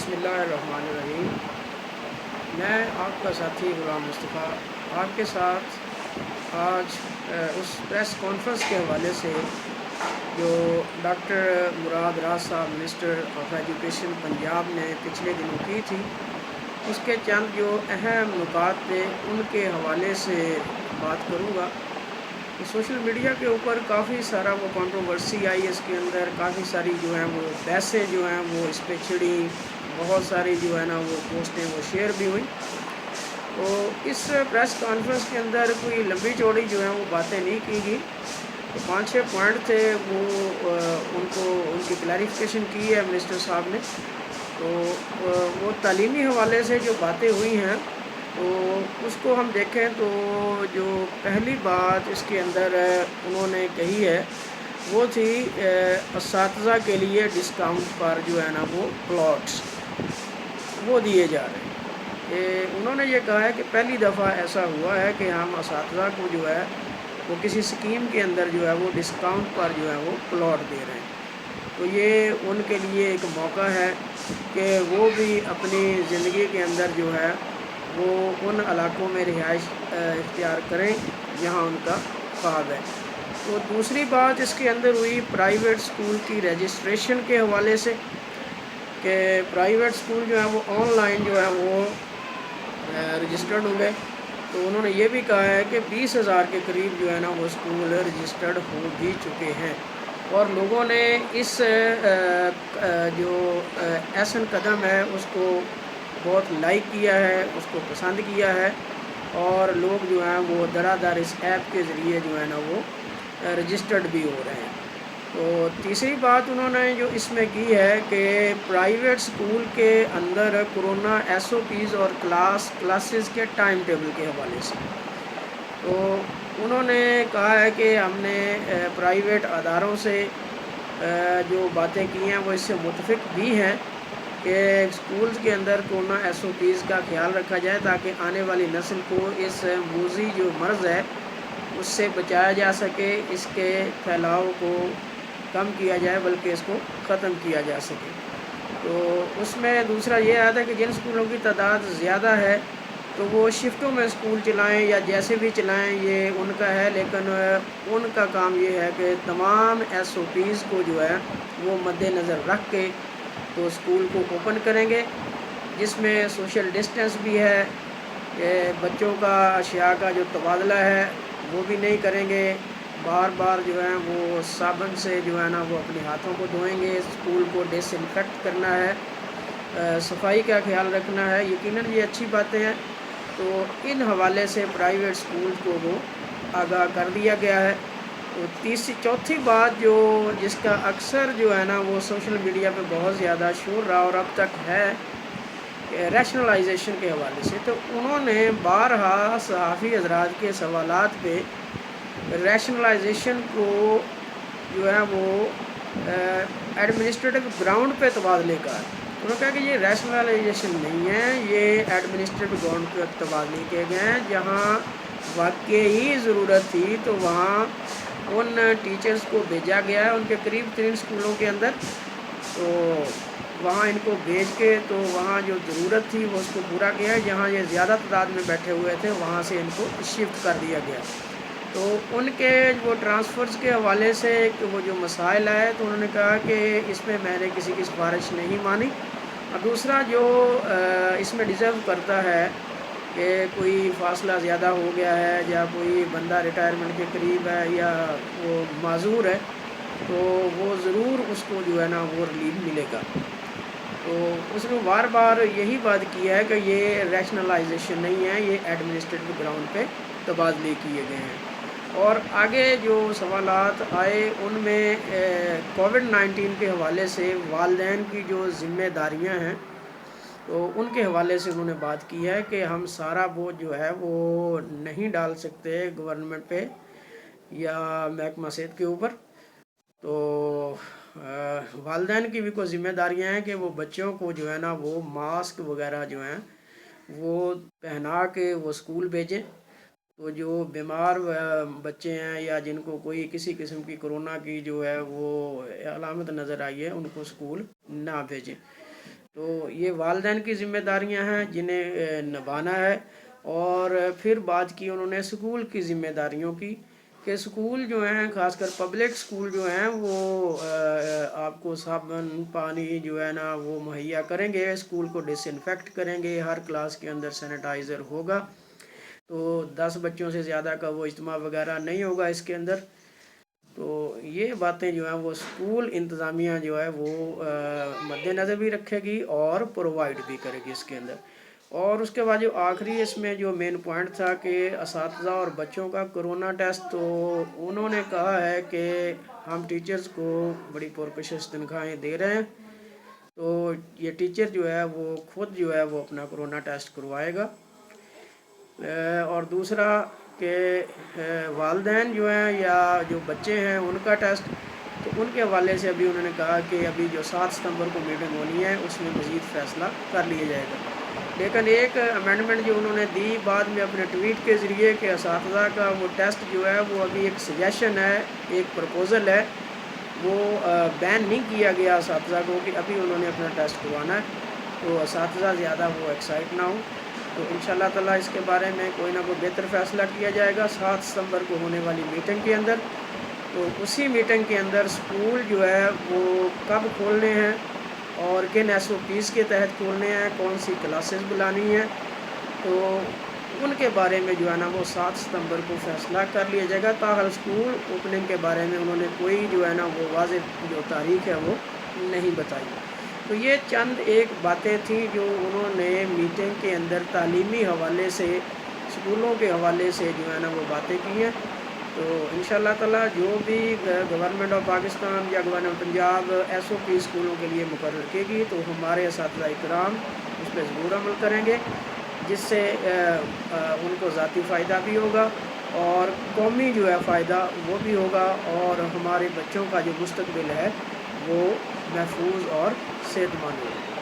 بسم اللہ الرحمن الرحیم۔ میں آپ کا ساتھی غلام مصطفیٰ آپ کے ساتھ آج اس پریس کانفرنس کے حوالے سے جو ڈاکٹر مراد راز صاحب منسٹر آف ایجوکیشن پنجاب نے پچھلے دنوں کی تھی، اس کے چند جو اہم نکات تھے ان کے حوالے سے بات کروں گا۔ سوشل میڈیا کے اوپر کافی سارا وہ کنٹروورسی آئی، اس کے اندر کافی ساری جو ہیں وہ بحثیں جو ہیں وہ اس پہ چھڑی، بہت ساری جو ہے نا وہ پوسٹیں وہ شیئر بھی ہوئیں۔ تو اس پریس کانفرنس کے اندر کوئی لمبی چوڑی جو ہیں وہ باتیں نہیں کی گئی، تو 5-6 پوائنٹ تھے وہ ان کی کلیریفیکیشن کی ہے منسٹر صاحب نے۔ تو وہ تعلیمی حوالے سے جو باتیں ہوئی ہیں تو اس کو ہم دیکھیں تو جو پہلی بات اس کے اندر انہوں نے کہی ہے وہ تھی اساتذہ کے لیے ڈسکاؤنٹ پر جو ہے نا وہ پلاٹس وہ دیے جا رہے ہیں۔ انہوں نے یہ کہا ہے کہ پہلی دفعہ ایسا ہوا ہے کہ ہم اساتذہ کو جو ہے وہ کسی اسکیم کے اندر جو ہے وہ ڈسکاؤنٹ پر جو ہے وہ پلاٹ دے رہے ہیں۔ تو یہ ان کے لیے ایک موقع ہے کہ وہ بھی اپنی زندگی کے اندر جو ہے وہ ان علاقوں میں رہائش اختیار کریں جہاں ان کا خواب ہے۔ تو دوسری بات اس کے اندر ہوئی پرائیویٹ اسکول کی رجسٹریشن کے حوالے سے، کہ پرائیویٹ اسکول جو ہیں وہ آن لائن جو ہے وہ رجسٹرڈ ہوں گے۔ تو انہوں نے یہ بھی کہا ہے کہ 20,000 کے قریب جو ہے نا وہ اسکول رجسٹرڈ ہو بھی چکے ہیں، اور لوگوں نے اس جو احسن قدم ہے اس کو بہت لائک کیا ہے، اس کو پسند کیا ہے، اور لوگ جو ہیں وہ دھڑا اس ایپ کے ذریعے جو ہے نا وہ رجسٹرڈ بھی ہو رہے ہیں۔ تو تیسری بات انہوں نے جو اس میں کی ہے کہ پرائیویٹ اسکول کے اندر کورونا SOPs اور کلاسز کے ٹائم ٹیبل کے حوالے سے، تو انہوں نے کہا ہے کہ ہم نے پرائیویٹ اداروں سے جو باتیں کی ہیں وہ اس سے متفق بھی ہیں کہ اسکولز کے اندر کورونا SOPs کا خیال رکھا جائے تاکہ آنے والی نسل کو اس موذی جو مرض ہے اس سے بچایا جا سکے، اس کے پھیلاؤ کو کم کیا جائے بلکہ اس کو ختم کیا جا سکے۔ تو اس میں دوسرا یہ آتا ہے کہ جن اسکولوں کی تعداد زیادہ ہے تو وہ شفٹوں میں اسکول چلائیں یا جیسے بھی چلائیں، یہ ان کا ہے، لیکن ان کا کام یہ ہے کہ تمام SOPs کو جو ہے وہ مد نظر رکھ کے تو اسکول کو اوپن کریں گے، جس میں سوشل ڈسٹینس بھی ہے، کہ بچوں کا اشیاء کا جو تبادلہ ہے وہ بھی نہیں کریں گے، بار بار جو ہے وہ صابن سے جو ہے نا وہ اپنے ہاتھوں کو دھوئیں گے، اسکول کو ڈس انفیکٹ کرنا ہے، صفائی کا خیال رکھنا ہے۔ یقیناً یہ اچھی باتیں ہیں، تو ان حوالے سے پرائیویٹ اسکول کو وہ آگاہ کر دیا گیا ہے۔ تو چوتھی بات جس کا اکثر جو ہے نا وہ سوشل میڈیا پہ بہت زیادہ شور رہا اور اب تک ہے، ریشنلائزیشن کے حوالے سے، تو انہوں نے بارہا صحافی حضرات کے سوالات پہ ریشنلائزیشن کو جو ہے وہ ایڈمنسٹریٹو گراؤنڈ پہ تبادلے کا ہے۔ انہوں نے کہا کہ یہ ریشنلائزیشن نہیں ہے، یہ ایڈمنسٹریٹو گراؤنڈ پہ تبادلے کیے گئے ہیں، جہاں واقعی ضرورت تھی تو وہاں ان ٹیچرز کو بھیجا گیا ہے، ان کے قریب ترین اسکولوں کے اندر، تو وہاں ان کو بھیج کے تو وہاں جو ضرورت تھی وہ اس کو پورا کیا ہے، جہاں یہ زیادہ تعداد میں بیٹھے ہوئے تھے وہاں سے ان کو شفٹ کر دیا گیا۔ تو ان کے وہ ٹرانسفرز کے حوالے سے وہ جو مسائل آئے تو انہوں نے کہا کہ اس میں نے کسی کی سفارش نہیں مانی، اور دوسرا جو اس میں ڈیزرو کرتا ہے کہ کوئی فاصلہ زیادہ ہو گیا ہے یا کوئی بندہ ریٹائرمنٹ کے قریب ہے یا وہ معذور ہے تو وہ ضرور اس کو جو ہے نا وہ ریلیف ملے گا۔ تو اس نے بار بار یہی بات کی ہے کہ یہ ریشنلائزیشن نہیں ہے، یہ ایڈمنسٹریٹو گراؤنڈ پہ تبادلے کیے گئے ہیں۔ اور آگے جو سوالات آئے ان میں کووڈ-19 کے حوالے سے والدین کی جو ذمہ داریاں ہیں تو ان کے حوالے سے انہوں نے بات کی ہے کہ ہم سارا بوجھ جو ہے وہ نہیں ڈال سکتے گورنمنٹ پہ یا محکمہ صحت کے اوپر۔ تو والدین کی بھی کوئی ذمہ داریاں ہیں کہ وہ بچوں کو جو ہے نا وہ ماسک وغیرہ جو ہیں وہ پہنا کے وہ اسکول بھیجیں، تو جو بیمار بچے ہیں یا جن کو کوئی کسی قسم کی کورونا کی جو ہے وہ علامت نظر آئی ہے ان کو اسکول نہ بھیجیں۔ تو یہ والدین کی ذمہ داریاں ہیں جنہیں نبھانا ہے۔ اور پھر بات کی انہوں نے اسکول کی ذمہ داریوں کی، کہ اسکول جو ہیں خاص کر پبلک اسکول جو ہیں وہ آپ کو صابن پانی جو ہے نا وہ مہیا کریں گے، اسکول کو ڈس انفیکٹ کریں گے، ہر کلاس کے اندر سینیٹائزر ہوگا، تو 10 بچوں سے زیادہ کا وہ اجتماع وغیرہ نہیں ہوگا اس کے اندر۔ تو یہ باتیں جو ہیں وہ اسکول انتظامیہ جو ہے وہ مد نظر بھی رکھے گی اور پرووائڈ بھی کرے گی اس کے اندر۔ اور اس کے بعد جو آخری اس میں جو مین پوائنٹ تھا کہ اساتذہ اور بچوں کا کرونا ٹیسٹ، تو انہوں نے کہا ہے کہ ہم ٹیچرز کو بڑی پرکشش تنخواہیں دے رہے ہیں، تو یہ ٹیچر جو ہے وہ خود جو ہے وہ اپنا کرونا ٹیسٹ کروائے گا۔ اور دوسرا کہ والدین جو ہیں یا جو بچے ہیں ان کا ٹیسٹ، تو ان کے حوالے سے ابھی انہوں نے کہا کہ ابھی جو 7 ستمبر کو میٹنگ ہونی ہے اس میں مزید فیصلہ کر لیا جائے گا۔ لیکن ایک امینڈمنٹ جو انہوں نے دی بعد میں اپنے ٹویٹ کے ذریعے کہ اساتذہ کا وہ ٹیسٹ جو ہے وہ ابھی ایک سجیشن ہے، ایک پرپوزل ہے، وہ بین نہیں کیا گیا اساتذہ کو کہ ابھی انہوں نے اپنا ٹیسٹ کروانا ہے، تو اساتذہ زیادہ وہ ایکسائٹ نہ ہوں۔ تو انشاءاللہ تعالیٰ اس کے بارے میں کوئی نہ کوئی بہتر فیصلہ کیا جائے گا 7 ستمبر کو ہونے والی میٹنگ کے اندر۔ تو اسی میٹنگ کے اندر اسکول جو ہے وہ کب کھولنے ہیں اور کن SOPs کے تحت کھولنے ہیں، کون سی کلاسز بلانی ہیں، تو ان کے بارے میں جو ہے نا وہ 7 ستمبر کو فیصلہ کر لیا جائے گا۔ تاحال اسکول اوپننگ کے بارے میں انہوں نے کوئی جو ہے نا وہ واضح جو تاریخ ہے وہ نہیں بتائی۔ تو یہ چند ایک باتیں تھیں جو انہوں نے میٹنگ کے اندر تعلیمی حوالے سے، اسکولوں کے حوالے سے جو ہے نا وہ باتیں کی ہیں۔ تو انشاءاللہ تعالیٰ جو بھی گورنمنٹ آف پاکستان یا گورنمنٹ پنجاب SOP اسکولوں کے لیے مقرر کی گی تو ہمارے اساتذہ کرام اس پہ ضرور عمل کریں گے، جس سے ان کو ذاتی فائدہ بھی ہوگا اور قومی جو ہے فائدہ وہ بھی ہوگا، اور ہمارے بچوں کا جو مستقبل ہے وہ محفوظ اور صحت مند ہوگا۔